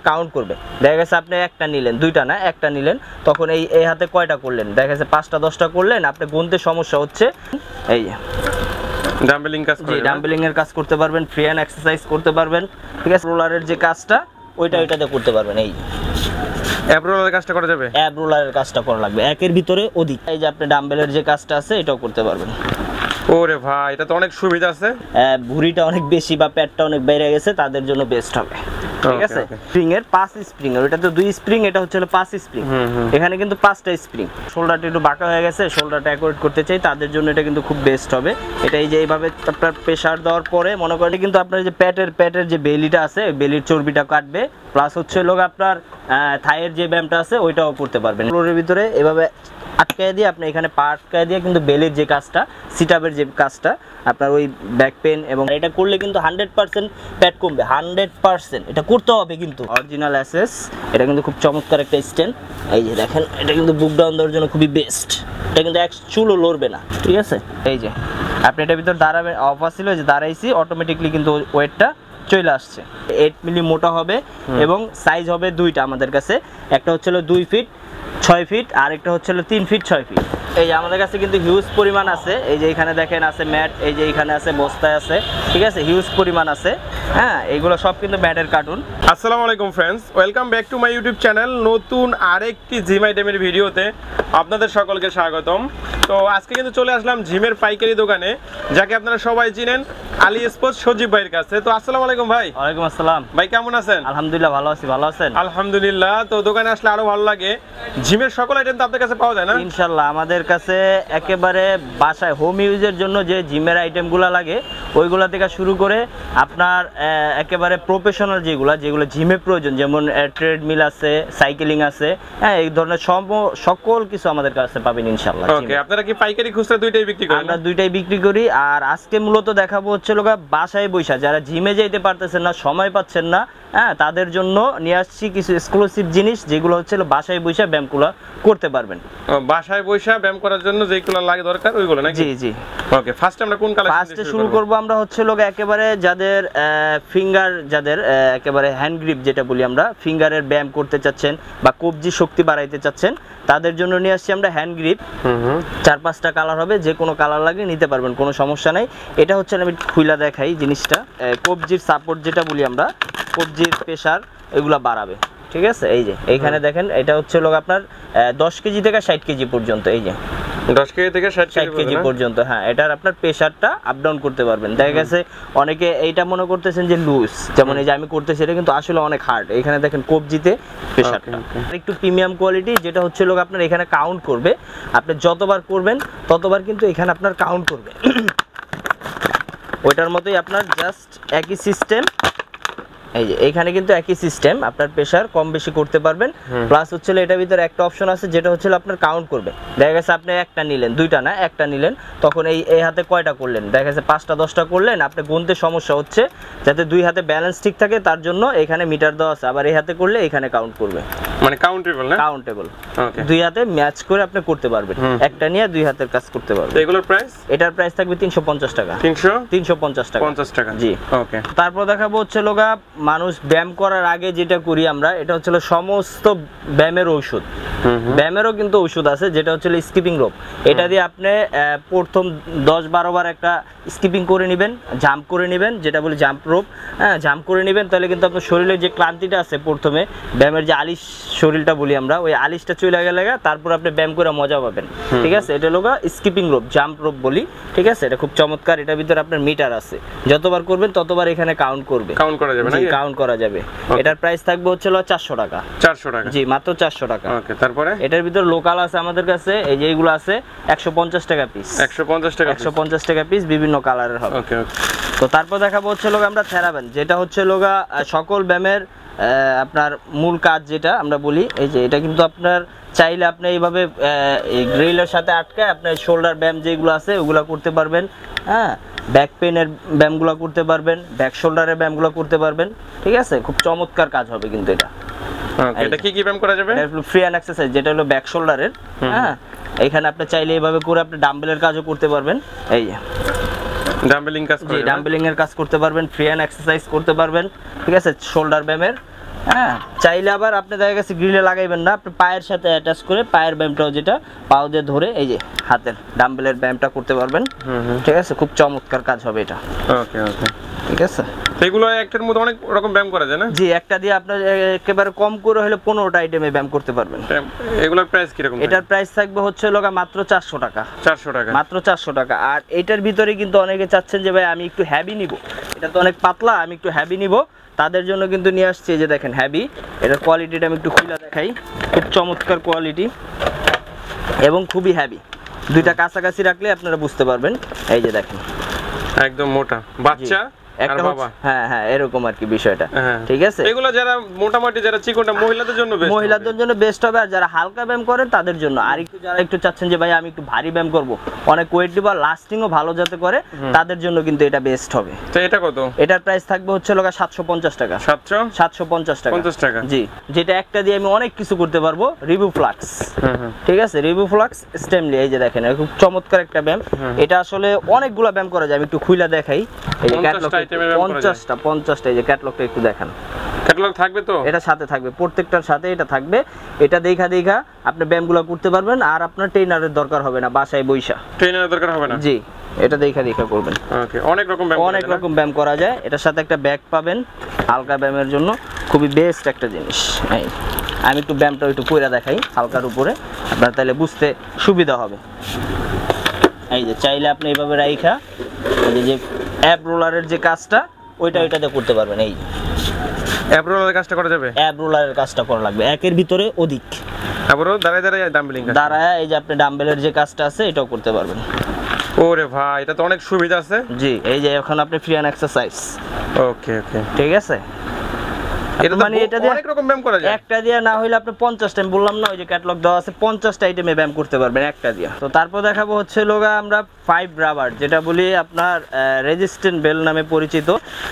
Count করবে। দেখা গেছে আপনি একটা নিলেন, দুইটা না একটা নিলেন, তখন এই হাতে কয়টা করলেন, দেখা গেছে 5টা 10টা করলেন, আপনি গুনতে সমস্যা হচ্ছে। এই ডাম্বেলিং কাজ করে, ডাম্বেলিং এর কাজ করতে পারবেন, ফ্রি হ্যান্ড এক্সারসাইজ করতে পারবেন, ঠিক আছে। রোলারের যে কাজটা ওইটাতে করতে পারবেন। এই অ্যাব রোলারের কাজটা করা যাবে, অ্যাব রোলারের কাজটা করা লাগবে একের ভিতরে অধিক। এই যে আপনি ডাম্বেলের যে কাজটা আছে এটাও করতে পারবেন। ওরে ভাই, এটা তো অনেক সুবিধা আছে। ভুঁড়িটা অনেক বেশি বা পেটটা অনেক বেড়ে গেছে তাদের জন্য বেস্ট হবে, ঠিক আছে। স্প্রিং এর 5 স্প্রিং, ওটা তো 2 স্প্রিং, এটা হচ্ছে 5 স্প্রিং। এখানে কিন্তু 5টা স্প্রিং। শোল্ডারটা একটু বাঁকা হয়ে গেছে, শোল্ডারটা অ্যাকোরেট করতে চাই, তাদের জন্য এটা কিন্তু খুব বেস্ট হবে। এটা এই যে এইভাবে আপনার প্রেসার দেওয়ার পরে মনে করেন কিন্তু আপনার যে পেটের যে বেলিটা আছে বেলির চর্বিটা কাটবে, প্লাস হচ্ছে লোক আপনার থাইয়ের যে ব্যায়ামটা আছে ওইটাও করতে পারবেন। ফ্লোরের ভিতরে এভাবে আটকায় দিয়ে আপনি এখানে পা আটকায় দিয়ে কিন্তু বেলের যে কাজটা, সিটআপের যে কাজটা, আপনার ওই ব্যাক পেন এবং এটা করলে কিন্তু 100% প্যাট কমবে, 100%। এটা করতে হবে কিন্তু। অরিজিনাল অ্যাসেস, এটা কিন্তু খুব চমৎকার একটা স্ট্যান্ড। এই যে দেখেন, এটা কিন্তু বুক ডাউন দেওয়ার জন্য খুবই বেস্ট। এটা কিন্তু এক চুলও লড়বে না, ঠিক আছে। এই যে আপনি এটার ভিতর দাঁড়াবে, অফ ছিল যে দাঁড়াইছি, অটোমেটিকলি কিন্তু ওয়েটটা চলে আসছে। 8 মিলি মোটা হবে এবং সাইজ হবে দুইটা আমাদের কাছে, একটা হচ্ছে 2 ফিট 6 ফিট আর একটা হচ্ছে 3 ফিট 6 ফিট। এই যে আমাদের কাছে কিন্তু হিউজ পরিমাণ আছে। এই যে এখানে দেখেন আছে ম্যাট, এই যে এখানে আছে বস্তায় আছে, ঠিক আছে, হিউজ পরিমাণ আছে। হ্যাঁ, এগুলো সব কিন্তু ম্যাটের কার্টুন। আসসালামু আলাইকুম friends, welcome back to my YouTube channel. নতুন আরেকটি জিম আইটেমের ভিডিওতে আপনাদের সকলকে স্বাগতম। তো আজকে কিন্তু চলে আসলাম জিমের পাইকারি দোকানে, যাকে আপনারা সবাই চিনেন, আলী স্পোর্টস সজীব ভাইয়ের কাছে। তো আসসালামু আলাইকুম ভাই। ওয়ালাইকুম আসসালাম ভাই, কেমন আছেন? আলহামদুলিল্লাহ ভালো আছি, ভালো আছেন? আলহামদুলিল্লাহ। তো দোকানে আসলে আরো ভালো লাগে, জিমের সকল আইটেম তো আপনাদের কাছে পাওয়া যায় না? ইনশাআল্লাহ আমাদের কাছে একেবারে বাসায় হোম ইউজের জন্য যে জিমের আইটেমগুলো লাগে ওইগুলা থেকে শুরু করে আপনার একেবারে প্রফেশনাল যেগুলো জিমে প্রয়োজন, যেমন ট্রেডমিল আছে, সাইকেলিং আছে, হ্যাঁ, এই ধরনের সকল কিছু আমাদের কাছে পাবেন ইনশাআল্লাহ। ওকে, আপনারা কি পাইকারি খুচরা দুইটাই বিক্রি করেন? আমরা দুইটাই বিক্রি করি। আর আজকে মূলত দেখাবো হচ্ছে লোক বাসায় বৈশা যারা জিমে যেতে পারতেছেন না, সময় পাচ্ছেন না, হ্যাঁ, তাদের জন্য নিয়ে আসছি কিছু এক্সক্লুসিভ জিনিস, যেগুলো হচ্ছে বাসায় বৈশা ব্যায়ামগুলো করতে পারবেন। বাসায় বৈশা ব্যায়াম করার জন্য যেগুলো লাগে দরকার ওইগুলো নাকি? জি জি। ওকে, ফার্স্ট আমরা কোন কালেকশন ফার্স্টে শুরু করব আমরা হচ্ছে লোক একেবারে যাদের ফিঙ্গার, যাদের একেবারে হ্যান্ড গ্রিপ যেটা বলি আমরা, ফিঙ্গারের ব্যায়াম করতে চাচ্ছেন বা কবজি শক্তি বাড়াইতে চাচ্ছেন, তাদের জন্য নিয়ে আসছি আমরা হ্যান্ড গ্রিপ। 4-5টা কালার হবে, যে কোনো কালার লাগে নিতে পারবেন, কোনো সমস্যা নাই। এটা হচ্ছে আমি খুইলা দেখাই জিনিসটা, কবজির সাপোর্ট যেটা বলি আমরা, কবজির প্রেসার এগুলা বাড়াবে, ঠিক আছে। এই যে এইখানে দেখেন, এটা হচ্ছে লোক আপনার 10 কেজি থেকে 60 কেজি পর্যন্ত, এই যে 10 কেজি থেকে 60 কেজি পর্যন্ত, হ্যাঁ, এটার আপনার প্রেসারটা আপ ডাউন করতে পারবেন। দেখা গেছে অনেকে এইটা মনে করতেছেন যে লুজ, যেমন এই যে আমি করতেছি, এটা কিন্তু আসলে অনেক হার্ড। এখানে দেখেন কবজিতে প্রেসারটা একটু প্রিমিয়াম কোয়ালিটি, যেটা হচ্ছে লোক আপনার এখানে কাউন্ট করবে, আপনি যতবার করবেন ততবার কিন্তু এখানে আপনার কাউন্ট করবে। ওইটার মতোই আপনার জাস্ট একই সিস্টেম। এই যে এখানে কিন্তু একই সিস্টেম, আপনার প্রেসার কম বেশি করতে পারবেন। প্লাস হচ্ছে এটার ভিতরে একটা অপশন আছে যেটা হচ্ছে আপনার কাউন্ট করবে। দেখা গেছে আপনি একটা নিলেন, দুইটা না একটা নিলেন, তখন এই হাতে কয়টা করলেন, দেখা গেছে 5টা 10টা করলেন, আপনি গুনতে সমস্যা হচ্ছে, যাতে দুই হাতে ব্যালেন্স ঠিক থাকে তার জন্য এখানে মিটার দেওয়া আছে। আবার এই হাতে করলে এখানে কাউন্ট করবে, মানে কাউন্টেবল না? কাউন্টেবল। দুই হাতে ম্যাচ করে আপনি করতে পারবেন, একটা নিয়ে দুই হাতের কাজ করতে পারবেন। এগুলোর প্রাইস? এটার প্রাইস থাকবে 350 টাকা। 350 টাকা? 50 টাকা, জি। ওকে। তারপর দেখাবো হচ্ছে লোগা মানুষ ব্যায়াম করার আগে যেটা করি আমরা, এটা হচ্ছে সমস্ত ব্যায়ামের ঔষধ। ব্যায়ামেরও কিন্তু ঔষধ আছে, যেটা হচ্ছে স্কিপিং রোপ। এটা দিয়ে আপনি প্রথম 10-12 বার একটা স্কিপিং করে নেবেন, জাম্প করে নেবেন, যেটা বলি জাম্প রোপ, হ্যাঁ, জাম্প করে নেবেন, তাহলে কিন্তু আপনার শরীরের যে ক্লান্তিটা আছে, প্রথমে ব্যায়ামের যে আলিশ শরীরটা বলি আমরা, ওই আলিশটা চলে গেলে তারপর আপনি ব্যায়াম করে মজা পাবেন, ঠিক আছে। এটা লোগা স্কিপিং রোপ, জাম্প রোপ বলি, ঠিক আছে। এটা খুব চমৎকার। এটার ভিতরে আপনার মিটার আছে, যতবার করবেন ততবার এখানে কাউন্ট করবে, কাউন্ট করা যাবে না? কাউন্ট করা যাবে। এটার প্রাইস থাকবে হচ্ছে 400 টাকা। 400 টাকা? জি, মাত্র 400 টাকা। ওকে। তারপরে এটার ভিতর লোকাল আছে আমাদের কাছে, এই যে এইগুলো আছে 150 টাকা পিস। 150 টাকা? 150 টাকা পিস, বিভিন্ন কালারের হবে। ওকে ওকে। তো তারপর দেখাবো হচ্ছে লোক আমরা থেরাবেন, যেটা হচ্ছে লোগা সকল ব্যায়ামের আপনার মূল কাজ যেটা আমরা বলি। এই যে এটা কিন্তু আপনার চাইলে আপনি এইভাবে গ্রিলের সাথে আটকায় আপনার শোল্ডার ব্যায়াম যেগুলো আছে ওগুলো করতে পারবেন, হ্যাঁ, ব্যাক পেনের ব্যায়ামগুলো করতে পারবেন, ব্যাক শোল্ডারের ব্যায়ামগুলো করতে পারবেন, ঠিক আছে। খুব চমৎকার কাজ হবে কিন্তু এটা। এটা কি কি ব্যায়াম করা যাবে? এটা ফ্রি হ্যান্ড এক্সারসাইজ, যেটা হলো ব্যাক শোল্ডারের, হ্যাঁ, এখানে আপনি চাইলে এইভাবে করে আপনি ডাম্বেলের কাজও করতে পারবেন। এই যে ডাম্বেলিং কাজ করে, ডাম্বেলিং এর কাজ করতে পারবেন, ফ্রি হ্যান্ড এক্সারসাইজ করতে পারবেন, ঠিক আছে, শোল্ডার ব্যায়ামের। হ্যাঁ, চাইলে আবার আপনি দেখা গেছে গ্রিলে লাগাইবেন না, আপনি পায়ের সাথে অ্যাটাচ করে পায়ের ব্যায়ামটাও যেটা পাও দিয়ে ধরে এই যে হাতের ডাম্বেলের ব্যায়ামটা করতে পারবেন। ঠিক আছে, খুব চমৎকার কাজ হবে এটা। ওকে ওকে, ঠিক আছে। এগুলো একটার মধ্যে অনেক রকম ব্যায়াম করা যায় না? জি, একটা দিয়ে আপনার একেবারে কম করে হলে 15টা আইটেমে ব্যায়াম করতে পারবেন। এগুলোর প্রাইস কি রকম? এটার প্রাইস থাকবে হচ্ছে লগা মাত্র 400 টাকা। 400 টাকা, মাত্র 400 টাকা। আর এটার ভিতরে কিন্তু অনেকে চাচ্ছেন যে ভাই আমি একটু হ্যাভি নিব, এটা তো অনেক পাতলা, আমি একটু হ্যাভি নিব, তাদের জন্য কিন্তু নিয়ে আসছে যে দেখেন হ্যাভি। এটার কোয়ালিটিটা আমি একটু খুলে দেখাই, খুব চমৎকার কোয়ালিটি এবং খুবই হ্যাভি। দুইটা কাছাকাছি রাখলে আপনারা বুঝতে পারবেন। এই যে দেখেন একদম মোটা বাচ্চা একটা বাবা, হ্যাঁ হ্যাঁ এরকম আর কি বিষয়টা। ঠিক আছে, এগুলো যারা মোটামুটি যারা চিকনটা মহিলাদের জন্য বেস্ট, মহিলাদের জন্য বেস্ট হবে। আর যারা হালকা ব্যায়াম করেন তাদের জন্য, আর একটু যারা একটু চাচ্ছেন যে ভাই আমি একটু ভারী ব্যায়াম করব, অনেক ওয়েট দিব আর লাস্টিংও ভালো যাতে করে, তাদের জন্য কিন্তু এটা বেস্ট হবে। তো এটা কত? এটার প্রাইস থাকবে হচ্ছে লগা 750 টাকা। 750 টাকা। 50 টাকা, জি, যেটা একটা দিয়ে আমি অনেক কিছু করতে পারবো। রিভিউ ফ্লাক্স, ঠিক আছে, রিভিউ ফ্লাক্স স্টেমলি। এই যে দেখেন খুব চমৎকার একটা ব্যায়াম। এটা আসলে অনেকগুলো ব্যায়াম করা যায়, আমি একটু খুইলা দেখাই। এই যে ক্যাটালগ 50টা, এই যে ক্যাটালগটা একটু দেখান। ক্যাটালগ থাকবে তো? এটা সাথে থাকবে, প্রত্যেকটার সাথে এটা থাকবে। এটা দেখা আপনি ব্যায়ামগুলো করতে পারবেন, আর আপনার ট্রেনারের দরকার হবে না, বাসায় বইসা ট্রেনারের দরকার হবে না। জি, এটা দেখা করবেন। ওকে, অনেক রকম ব্যায়াম করা যায়। এটার সাথে একটা ব্যাগ পাবেন হালকা ব্যায়ামের জন্য, খুবই বেস্ট একটা জিনিস। আমি একটু ব্যায়ামটা একটু কইরা দেখাই হালকার উপরে, আপনার তাহলে বুঝতে সুবিধা হবে। এই যে চাইলে আপনি এইভাবে রাইখা এই যে অ্যাব রোলারের যে কাজটা ওইটাতে করতে পারবেন। এই অ্যাব রোলারের কাজটা করা যাবে? অ্যাব রোলারের কাজটা করা লাগবে একের ভিতরে অধিক। আবারও দাঁড়ায় ডাম্বেলিং দাঁড়ায় এই যে আপনি ডাম্বেলের যে কাজটা আছে এটাও করতে পারবেন। ওরে ভাই, এটা তো অনেক সুবিধা আছে। জি, এই যে এখন আপনি ফ্রি হ্যান্ড এক্সারসাইজ। ওকে ওকে, ঠিক আছে। এটা মানে এটা দিয়ে অনেক রকম ব্যায়াম করা যায়। একটা দিয়ে না হইলে আপনি 50 টাইম, বললাম না ওই যে ক্যাটালগ দেওয়া আছে, 50টা আইটেমে ব্যায়াম করতে পারবেন একটা দিয়ে। তো তারপর দেখাবো হচ্ছে লগা আমরা 5 রাবার, যেটা বলি আপনার রেজিস্ট্যান্ট বেল নামে পরিচিত।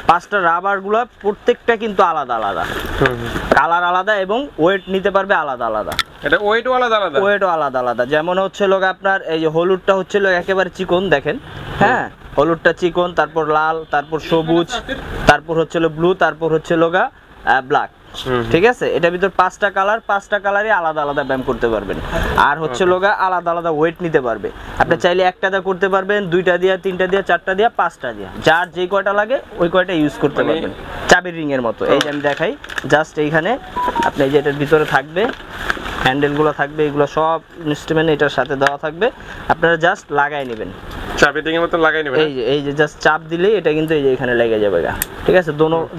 5টা রাবারগুলো প্রত্যেকটা কিন্তু আলাদা আলাদা, কালার আলাদা এবং ওয়েট নিতে পারবে আলাদা আলাদা। এটা ওয়েটও আলাদা আলাদা, ওয়েটও আলাদা আলাদা। যেমন হচ্ছে লগা আপনার এই যে হলুদটা হচ্ছে লগা একেবারে চিকন, দেখেন হ্যাঁ, হলুদটা চিকন, তারপর লাল, তারপর সবুজ, তারপর হচ্ছে ব্লু, তারপর হচ্ছে লগা ব্ল্যাক। ঠিক আছে, এটার ভিতর 5টা কালার, 5টা কালারই আলাদা আলাদা ব্যায়াম করতে পারবেন। আর হচ্ছে লগা আলাদা আলাদা ওয়েট নিতে পারবে। আপনি চাইলে একটা দিয়ে করতে পারবেন, 2টা দিয়ে, 3টা দিয়ে, 4টা দিয়ে, 5টা দিয়ে, যার যে কয়টা লাগে ওই কয়টা ইউজ করতে পারবেন, চাবির রিং এর মতো। এই যে আমি দেখাই, জাস্ট এইখানে আপনি যে এটার ভিতরে থাকবে হ্যান্ডেলগুলো থাকবে, এগুলো সব ইনস্ট্রুমেন্ট এটার সাথে দেওয়া থাকবে, আপনারা জাস্ট লাগাই নেবেন, চাবির রিং এর মতো লাগাই নেবেন। এই যে জাস্ট চাপ দিলে এটা কিন্তু এই যে এখানে লেগে যাবে। ঠিক আছে,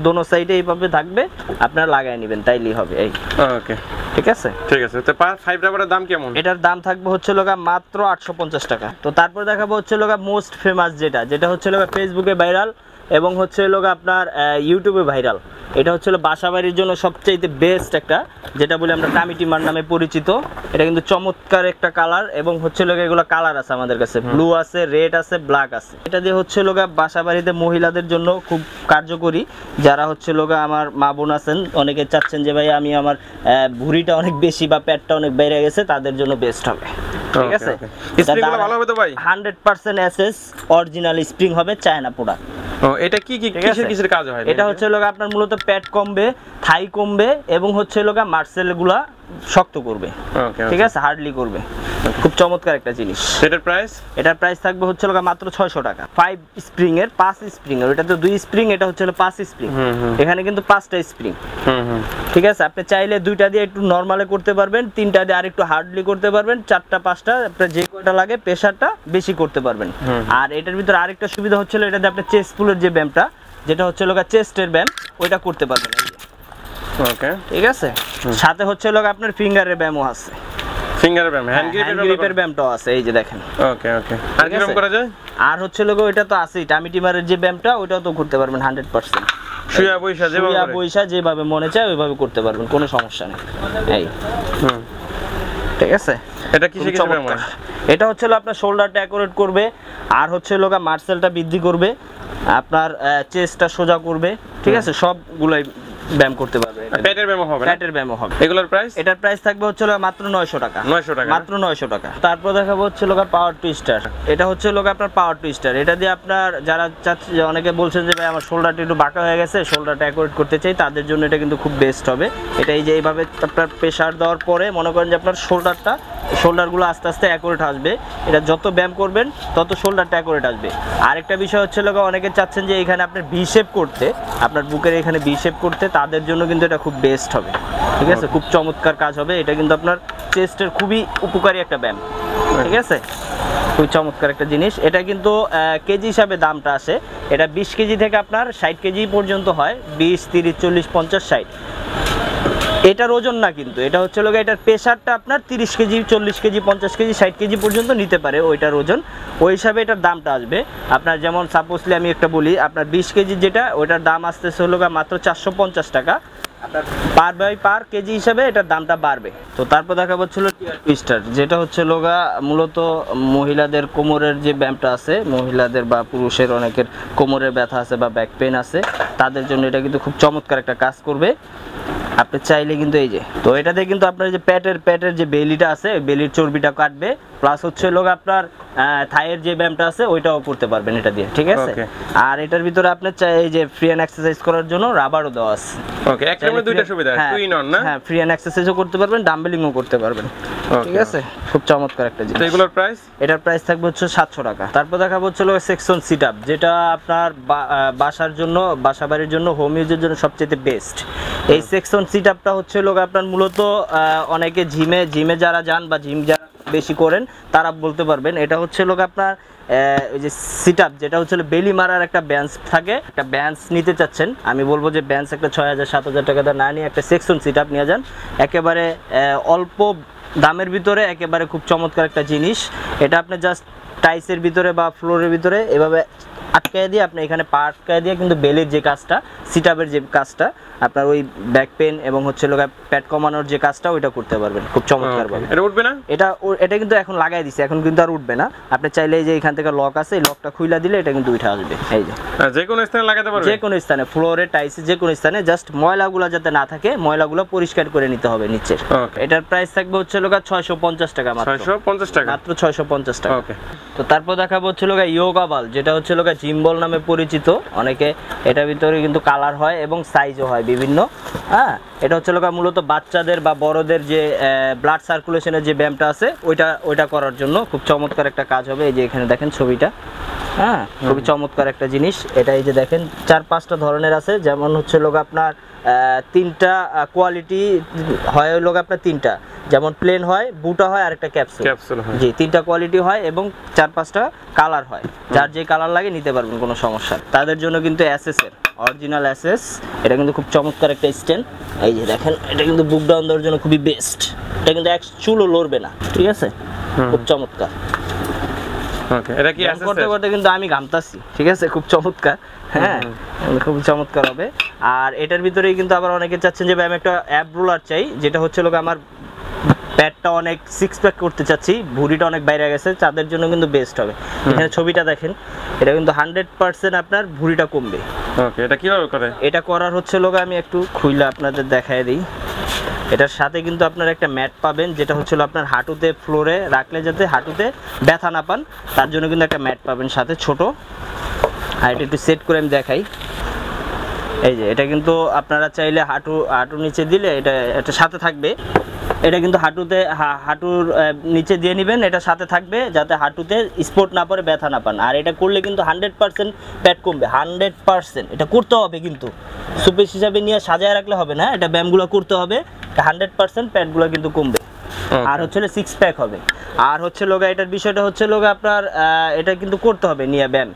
দোনো সাইডে এইভাবে থাকবে, আপনারা লাগাই নেবেন, তাইলেই হবে। এই ওকে, ঠিক আছে। ঠিক আছে, তো 5 রাবারের দাম কেমন? এটার দাম থাকবে হচ্ছে লগা মাত্র 850 টাকা। তো তারপর দেখাবো হচ্ছে লগা মোস্ট ফেমাস, যেটা হচ্ছে লগা ফেসবুকে ভাইরাল এবং হচ্ছে লগা আপনার ইউটিউবে ভাইরাল। এটা হচ্ছে বাসাবাড়ির জন্য সবচেয়ে বেস্ট একটা, যেটা বলি আমরা টামিটি মার নামে পরিচিত। এটা কিন্তু চমৎকার একটা কালার এবং হচ্ছে লগা এগুলো কালার আছে আমাদের কাছে, ব্লু আছে, রেড আছে, ব্ল্যাক আছে। এটা দিয়ে হচ্ছে লগা বাসাবাড়িতে মহিলাদের জন্য খুব কার্যকরী। যারা হচ্ছে লগা আমার মা বোন আছেন, অনেকে চাচ্ছেন যে ভাই আমি আমার ভুঁড়িটা অনেক বেশি বা পেটটা অনেক বেড়ে গেছে, তাদের জন্য বেস্ট হবে। ঠিক আছে, স্প্রিংগুলো ভালো হবে তো ভাই? 100% এসএস অরিজিনাল স্প্রিং হবে, চায়না প্রোডাক্ট। এটা কি কিসের কাজ হয়? এটা হচ্ছে লগা আপনার মূলত পেট কমবে, থাই কমবে এবং হচ্ছে লগা মাসেলগুলা শক্ত করবে। ঠিক আছে, হার্ডলি করবে, খুব চমৎকার একটা জিনিস। এটার প্রাইস থাকবে হচ্ছে লগা মাত্র 600 টাকা। 5 স্প্রিং এর, 5 স্প্রিং এর, এটা তো 2 স্প্রিং, এটা হচ্ছে 5 স্প্রিং। এখানে কিন্তু 5টা স্প্রিং। ঠিক আছে, আপনি চাইলে 2টা দিয়ে একটু নরমালে করতে পারবেন, 3টা দিয়ে আরেকটু হার্ডলি করতে পারবেন, 4টা 5টা আপনার যে কয়টা লাগে প্রেসারটা বেশি করতে পারবেন। আর এটার ভিতরে আরেকটা সুবিধা হচ্ছে এটাতে আপনি চেস্ট পুলের যে ব্যায়ামটা, যেটা হচ্ছে লগা চেস্টের ব্যায়াম, ওইটা করতে পারবেন। ওকে, ঠিক আছে। সাথে হচ্ছে লগা আপনার ফিঙ্গারের ব্যায়ামও আছে, ফিঙ্গারের ব্যায়াম, হ্যান্ড গ্রিপের ব্যায়ামটাও আছে। এই যে দেখেন। ওকে ওকে, আর কি ব্যায়াম করা যায়? আর হচ্ছে লগা ওইটা তো আছেই, টামিটি মারের যে ব্যায়ামটা, ওইটাও তো করতে পারবেন 100%। শুয়া বৈশা যেভাবে মনে চায় ওইভাবে করতে পারবেন, কোনো সমস্যা নেই। এই ঠিক আছে। এটা কিসে কিসে ব্যায়াম হয়? এটা হচ্ছে আপনার শোল্ডারটা অ্যাকুরেট করবে, আর হচ্ছে লগা মাসেলটা বৃদ্ধি করবে, আপনার চেস্টটা সোজা করবে। ঠিক আছে, সবগুলাই ব্যায়াম করতে পারবে। পেটের ব্যায়াম হবে, পেটের ব্যায়াম হবে। এগুলোর প্রাইস? এটার প্রাইস থাকবে হচ্ছে মাত্র 900 টাকা। 900 টাকা, মাত্র 900 টাকা। তারপর দেখাবো হচ্ছে পাওয়ার টুইস্টার। এটা হচ্ছে আপনার পাওয়ার টুইস্টার। এটা দিয়ে আপনার যারা চাচ্ছে, অনেকে বলছেন যে ভাই আমার শোল্ডারটা একটু বাঁকা হয়ে গেছে, শোল্ডারটা অ্যাকুরেট করতে চাই, তাদের জন্য এটা কিন্তু খুব বেস্ট হবে। এটা এই যে এইভাবে আপনার প্রেসার দেওয়ার পরে মনে করেন যে আপনার শোল্ডারগুলো আস্তে আস্তে অ্যাকুরেট আসবে। এটা যত ব্যায়াম করবেন তত শোল্ডারটা অ্যাকুরেট আসবে। আরেকটা বিষয় হচ্ছে অনেকে চাচ্ছেন যে এখানে আপনার ভি শেপ করতে, আপনার বুকের এখানে ভি শেপ করতে, তাদের জন্য কিন্তু এটা খুব বেস্ট হবে। ঠিক আছে, খুব চমৎকার কাজ হবে। এটা কিন্তু আপনার চেস্টের খুবই উপকারী একটা ব্যায়াম। ঠিক আছে, খুবই চমৎকার একটা জিনিস। এটা কিন্তু কেজি হিসাবে দামটা আসে। এটা 20 কেজি থেকে আপনার 60 কেজি পর্যন্ত হয়। 20, 30, 40, 50, 60। এটার ওজন না, কিন্তু এটা হচ্ছে এটার প্রেসারটা আপনার 30 কেজি, 40 কেজি, 50 কেজি, 60 কেজি পর্যন্ত নিতে পারে ওইটার ওজন। ওই হিসাবে এটার দামটা আসবে আপনার, যেমন সাপোজলি আমি একটা বলি, আপনার 20 কেজি যেটা, ওইটার দাম আসতেছে মাত্র 450 টাকা। আপনার পার কেজি হিসাবে এটার দামটা বাড়বে। তো তারপর দেখা হচ্ছিল টিয়ার টুইস্টার, যেটা হচ্ছে মূলত মহিলাদের কোমরের যে ব্যায়ামটা আছে, মহিলাদের বা পুরুষের অনেকের কোমরের ব্যথা আছে বা ব্যাক পেন আছে, তাদের জন্য এটা কিন্তু খুব চমৎকার একটা কাজ করবে। আপনি চাইলে কিন্তু এই যে, তো এটাতে কিন্তু আপনার যে পেটের যে বেলিটা আছে, বেলির চর্বিটা কাটবে, প্লাস হচ্ছে আপনার থাইয়ের যে ব্যায়ামটা আছে ওইটাও করতে পারবেন এটা দিয়ে। ঠিক আছে, আর এটার ভিতরে আপনার চাই এই যে ফ্রি হ্যান্ড এক্সারসাইজ করার জন্য রাবারও দেওয়া আছে। ওকে, একদম দুইটা সুবিধা, টু ইন ওয়ান না? হ্যাঁ, ফ্রি হ্যান্ড এক্সারসাইজও করতে পারবেন, ডাম্বেলিংও করতে পারবেন। ঠিক আছে, খুব চমৎকার একটা জিনিস। এগুলোর প্রাইস? এটার প্রাইস থাকবে হচ্ছে 700 টাকা। তারপর দেখাবো হচ্ছে সেকশন সিট আপ, যেটা আপনার বাসার জন্য, বাসা বাড়ির জন্য, হোম ইউজের জন্য সবচেয়ে বেস্ট। এই সেকশন সিট আপটা হচ্ছে আপনার মূলত অনেকে জিমে যারা যান বা জিম যারা বেশি করেন তারা বলতে পারবেন। এটা হচ্ছে আপনার ওই যে সিট আপ, যেটা হচ্ছে বেলি মারার একটা বেঞ্চ থাকে, একটা বেঞ্চ নিতে চাচ্ছেন, আমি বলবো যে বেঞ্চ একটা 6000, 7000 টাকা না নিয়ে একটা সেকশন সিট আপ নিয়ে যান। একেবারে অল্প দামের ভিতরে একেবারে খুব চমৎকার একটা জিনিস। এটা আপনি জাস্ট টাইসের ভিতরে বা ফ্লোরের ভিতরে এভাবে আটকায় দিয়ে, আপনি এখানে পা আটকায় দিয়ে কিন্তু বেলের যে কাজটা, সিট আপের যে কাজটা, আপনার ওই ব্যাক পেন এবং হচ্ছে পেট কমানোর যে কাজটা, ওইটা করতে পারবেন খুব চমৎকার ভাবে। এটা উঠবে না? এটা কিন্তু এখন লাগাই দিছে, এখন কিন্তু আর উঠবে না। আপনি চাইলে এই যে এখান থেকে লক আছে, এই লকটা খুইলা দিলে এটা কিন্তু উঠে আসবে। এই যে কোনো স্থানে লাগাতে পারবেন, যে কোনো স্থানে, ফ্লোরে, টাইসে, যে কোনো স্থানে। জাস্ট ময়লাগুলো যাতে না থাকে, ময়লাগুলো পরিষ্কার করে নিতে হবে নিচের। এটার প্রাইস থাকবে হচ্ছে 650 টাকা মাত্র। 650 টাকা মাত্র 650 টাকা। ওকে, তো তারপর দেখাবো হচ্ছে ইয়োগা বল, যেটা হচ্ছে জিম বল নামে পরিচিত। অনেকে এটার ভিতরে কিন্তু কালার হয় এবং সাইজও হয় বিভিন্ন। হ্যাঁ, এটা হচ্ছে মূলত বাচ্চাদের বা বড়দের যে ব্লাড সার্কুলেশনের যে ব্যায়ামটা আছে, ওইটা করার জন্য খুব চমৎকার একটা কাজ হবে। এই যে এখানে দেখেন ছবিটা, হ্যাঁ, খুবই চমৎকার একটা জিনিস। এটা এই যে দেখেন 4-5টা ধরনের আছে, যেমন হচ্ছে আপনার 3টা কোয়ালিটি হয়, আপনার 3টা, যেমন প্লেন হয়, বুটা হয়, আর একটা ক্যাপসুল। জি, 3টা কোয়ালিটি হয় এবং 4-5টা কালার হয়। যার যে কালার লাগে নিতে পারবেন, কোনো সমস্যা। তাদের জন্য কিন্তু এসএস এর অরিজিনাল এসএস, এটা কিন্তু খুব চমৎকার একটা স্ট্যান্ড। এই যে দেখেন, এটা কিন্তু বুক ডাউন দেওয়ার জন্য খুবই বেস্ট। এটা কিন্তু এক চুলও লড়বে না। ঠিক আছে, খুব চমৎকার। ওকে, এটা কি এসএস করতে করতে কিন্তু আমি ঘামতাছি। ঠিক আছে, খুব চমৎকার। হ্যাঁ, খুব চমৎকার হবে। আর এটার ভিতরেই কিন্তু আবার অনেকে চাচ্ছেন যে আমি একটা অ্যাব রোলার চাই, যেটা হচ্ছে আমার প্যাটটা অনেক সিক্স প্যাক করতে চাচ্ছি, ভুঁড়িটা অনেক বাইরে গেছে, তাদের জন্য কিন্তু বেস্ট হবে। এখানে ছবিটা দেখেন, এটা কিন্তু 100% আপনার ভুঁড়িটা কমবে। ওকে, এটা কিভাবে করে? এটা করার হচ্ছে আমি একটু খুইলা আপনাদের দেখায় দিই। এটার সাথে কিন্তু আপনার একটা ম্যাট পাবেন, যেটা হচ্ছে আপনার হাঁটুতে ফ্লোরে রাখলে যাতে হাঁটুতে ব্যথা না পান, তার জন্য কিন্তু একটা ম্যাট পাবেন সাথে ছোট। আর এটা একটু সেট করে আমি দেখাই। এই যে এটা কিন্তু আপনারা চাইলে হাঁটুর নিচে দিলে এটা সাথে থাকবে। এটা কিন্তু হাঁটুর নিচে দিয়ে নেবেন, এটা সাথে থাকবে যাতে হাঁটুতে স্পট না পড়ে, ব্যথা না পান। আর এটা করলে কিন্তু 100% প্যাট কমবে, 100%। এটা করতে হবে, কিন্তু সুপেস হিসাবে নিয়ে সাজায় রাখলে হবে না, এটা ব্যায়ামগুলো করতে হবে। 100% প্যাটগুলো কিন্তু কমবে। আর হচ্ছে 6 প্যাক হবে। আর হচ্ছে এটার বিষয়টা হচ্ছে আপনার এটা কিন্তু করতে হবে নিয়ে ব্যায়াম।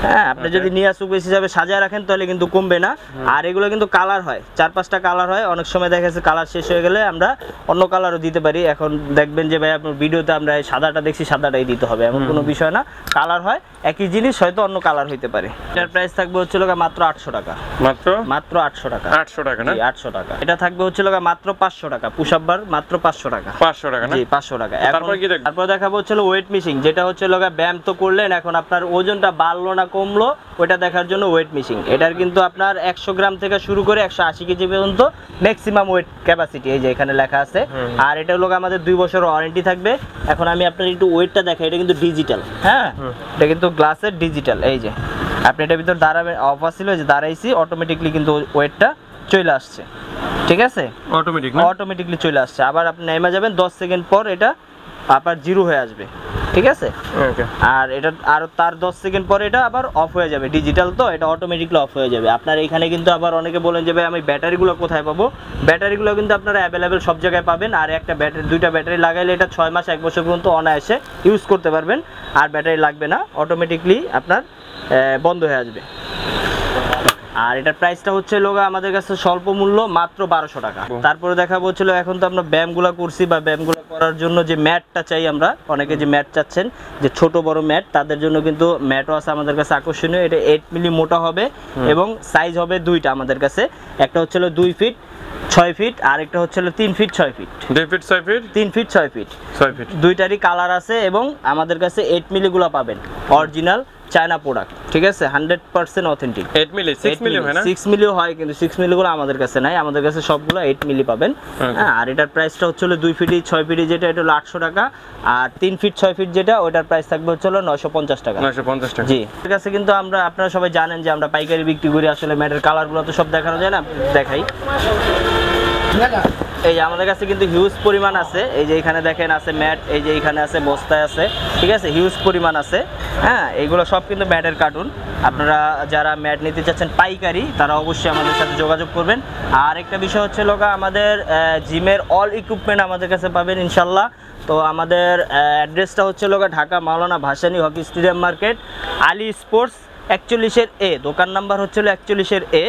হ্যাঁ, আপনি যদি নিয়া সুপেস হিসাবে সাজায় রাখেন তাহলে কিন্তু কমবে না। আর এগুলো কিন্তু কালার হয়, 4-5টা কালার হয়। অনেক সময় দেখা যাচ্ছে কালার শেষ হয়ে গেলে আমরা অন্য কালারও দিতে পারি। এখন দেখবেন যে ভাই আপনার ভিডিওতে আমরা সাদাটা দেখছি, সাদাটাই দিতে হবে এমন কোনো বিষয় না। কালার হয়, একই জিনিস হয়তো অন্য কালার হইতে পারে। এটার প্রাইস থাকবে হচ্ছে মাত্র 800 টাকা। মাত্র 800 টাকা। 800 টাকা না? 800 টাকা। এটা থাকবে হচ্ছে মাত্র 500 টাকা। পুশ আপ বার মাত্র 500 টাকা। 500 টাকা না? জি, 500 টাকা। তারপর দেখাবো হচ্ছে ওয়েট মেশিন, যেটা হচ্ছে ব্যায়াম তো করলেন, এখন আপনার ওজনটা বাড়লো না কমলো ওইটা দেখার জন্য ওয়েট মেশিন। এটার কিন্তু আপনার 100 গ্রাম থেকে শুরু করে 180 কেজি পর্যন্ত ম্যাক্সিমাম ওয়েট ক্যাপাসিটি, এই যে এখানে লেখা আছে। আর এটা হলো আমাদের 2 বছর ওয়ারেন্টি থাকবে। এখন আমি আপনার একটু ওয়েটটা দেখাই, এটা কিন্তু ডিজিটাল, হ্যাঁ এটা কিন্তু গ্লাসের ডিজিটাল। এই যে আপনি এটার ভিতর দাঁড়াবেন, অফার ছিল যে দাঁড়াইছি, অটোমেটিকলি কিন্তু ওয়েটটা চলে আসছে, ঠিক আছে, অটোমেটিকলি চলে আসছে। আবার আপনি নেমে যাবেন 10 সেকেন্ড পর এটা আবার জিরো হয়ে আসবে, ঠিক আছে। আর এটা আর তার 10 সেকেন্ড পরে এটা আবার অফ হয়ে যাবে, ডিজিটাল তো এটা অটোমেটিকলি অফ হয়ে যাবে। আপনার এখানে কিন্তু আবার অনেকে বলেন যে ভাই আমি ব্যাটারিগুলো কোথায় পাবো, ব্যাটারিগুলো কিন্তু আপনারা অ্যাভেলেবেল সব জায়গায় পাবেন। আর একটা ব্যাটারি, 2টা ব্যাটারি লাগাইলে এটা 6 মাস 1 বছর পর্যন্ত অনায়াসে ইউজ করতে পারবেন। আর ব্যাটারি লাগবে না, অটোমেটিকলি আপনার বন্ধ হয়ে আসবে। আর এটার প্রাইসটা হচ্ছে লোগা আমাদের কাছে স্বল্প মূল্য, মাত্র 1200 টাকা। তারপরে দেখাবো হচ্ছিল এখন তো আমরা ব্যায়ামগুলো করছি, বা ব্যায়ামগুলো করার জন্য যে ম্যাটটা চাই আমরা, অনেকে যে ম্যাট চাচ্ছেন যে ছোট বড় ম্যাট, তাদের জন্য কিন্তু ম্যাটও আছে আমাদের কাছে আকর্ষণীয়। এটা 8 মিলি মোটা হবে এবং সাইজ হবে 2টা আমাদের কাছে, একটা হচ্ছিল 2 ফিট 6 ফিট, আর একটা হচ্ছিল 3 feet 6 feet. 2 feet 6 feet 3 feet 6 feet 6 feet, দুইটারই কালার আছে। এবং আমাদের কাছে 8 মিলিগুলো পাবেন, অরিজিনাল চায়না প্রোডাক্ট, ঠিক আছে, 100% অথেন্টিক। 8 মিলি 6 মিলি হয় না, 6 মিলিও হয়, কিন্তু 6 মিলিগুলো আমাদের কাছে নাই, আমাদের কাছে সবগুলো 8 মিলি পাবেন। হ্যাঁ, আর এটার প্রাইসটা হচ্ছিল 2 ফিট 6 ফিট যেটা, এটা হলো 800 টাকা। আর 3 ফিট 6 ফিট যেটা, ওটার প্রাইস থাকবে হচ্ছিল 950 টাকা। 950 টাকা, জি। আমাদের কাছে কিন্তু আপনারা সবাই জানেন যে আমরা পাইকারি বিক্রি করি, আসলে ম্যাটের কালারগুলো তো সব দেখানো যায় না, দেখাই। এই যে আমাদের কাছে কিন্তু হিউজ পরিমাণ আছে, এই যে এখানে দেখেন আছে ম্যাট, এই যে এখানে আছে বস্তায় আছে, ঠিক আছে, হিউজ পরিমাণ আছে। হ্যাঁ, এইগুলো সব কিন্তু ম্যাটের কার্টুন। আপনারা যারা ম্যাট নিতে চাচ্ছেন পাইকারি, তারা অবশ্যই আমাদের সাথে যোগাযোগ করবেন। আর একটা বিষয় হচ্ছে লোকা, আমাদের জিমের অল ইকুইপমেন্ট আমাদের কাছে পাবেন ইনশাল্লাহ। তো আমাদের অ্যাড্রেসটা হচ্ছে লোকা Dhaka Maulana Bhasani hockey stadium market, Ali sports 41-এর A, দোকান নাম্বার হচ্ছিল 41-এর A।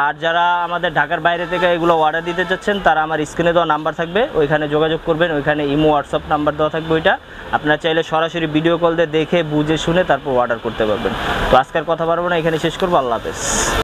আর যারা আমাদের ঢাকার বাইরে থেকে এগুলো অর্ডার দিতে চাচ্ছেন, তারা আমার স্ক্রিনে দেওয়া নাম্বার থাকবে, ওইখানে যোগাযোগ করবেন। ওইখানে ইমো হোয়াটসঅ্যাপ নাম্বার দেওয়া থাকবে, ওইটা আপনারা চাইলে সরাসরি ভিডিও কল দিয়ে দেখে বুঝে শুনে তারপর অর্ডার করতে পারবেন। তো আজকের কথা পারবো না, এখানে শেষ করবো। আল্লাহ হাফেজ।